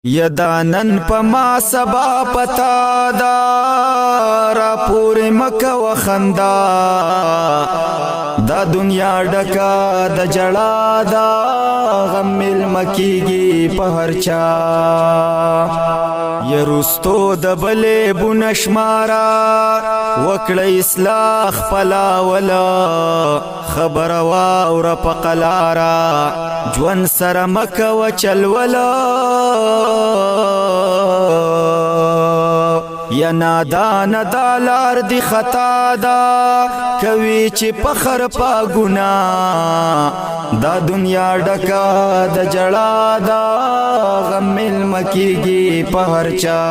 یدانن پما سبا پتا دا را پوری مکا و خندا دا دنیا ڈکا دا جڑا دا غم المکیگی پہرچا یرستو د بلې بنشمارا وکړه اصلاح پلا ولا خبر واور پقلارا جوان سر مکه وچل ولا یا نادان دالار دی خطا دا کوي چې پخر پا ګنا دا دنیا ډکا د جړا دا غم المکیږي پهرچا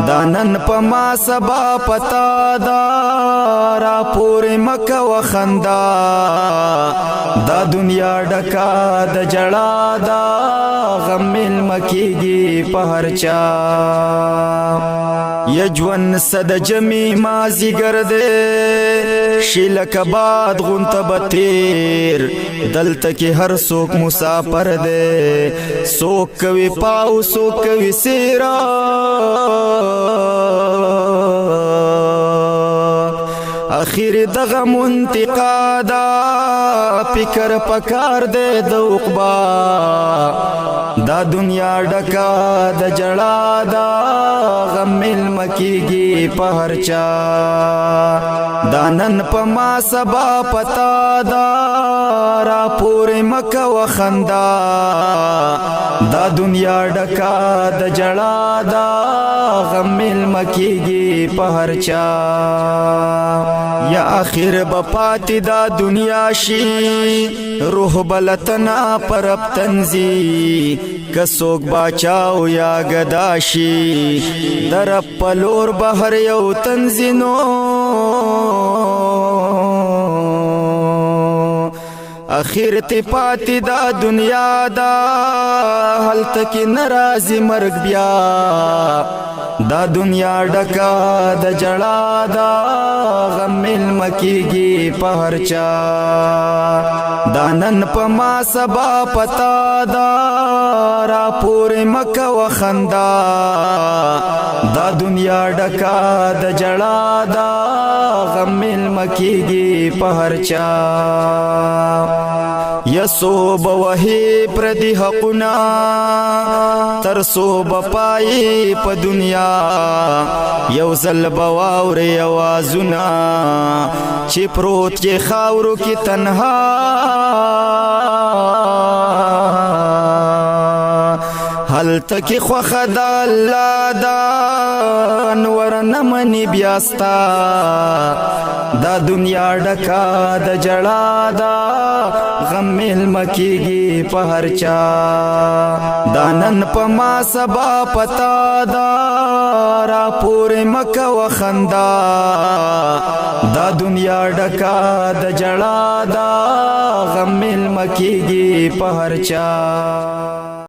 دانن پما سبا پتا دا را پور مکه و خندا دا دنیا ډکا د جړا دا غم المکیږي پهرچا یجون صد جمی مازی گرده شیلک باد غنت بطیر دلتا کی ہر سوک مسافر دے سوک کوي پاو سوک کوي سیرا اخیر دغه منتقادا فکر پکار دے دوقبا دا دنیا ڈکا دا جڑا دا غم المکیگی پہرچا دانن پما سبا پتا دا را پور مکہ و خندا دا دنیا ڈکا دا جڑا دا غم المکیگی پہرچا یا آخر بپاتی دا دنیا شی روح بلتنا پرب تنزی کسوک باچاو یا گداشی درب پلور بہر یو تنزینو اخیر تی پاتی دا دنیا دا حل تکی نرازی مرگ بیا دا دنیا ڈکا دا جڑا دا غم المکیگی پہرچا دانن پما سبا پتا دا را پور مکہ و خندا دا دنیا ڈکا دا جڑا دا غم المکیگی پہرچا یسو بوہی پردی حقنا ترسو بپائی پا دنیا یو زل بواوری آوازنا چی پروت کی خاورو کی تنہا حل تکی خوخ دا اللہ دا انور نمانی بیاستا دا دنیا ڈکا دا جڑا دا غم المکیگی پہرچا دانن پما سبا پتا دا را پور مکہ و خندا دا دنیا ڈکا دا جڑا دا غم المکیگی پہرچا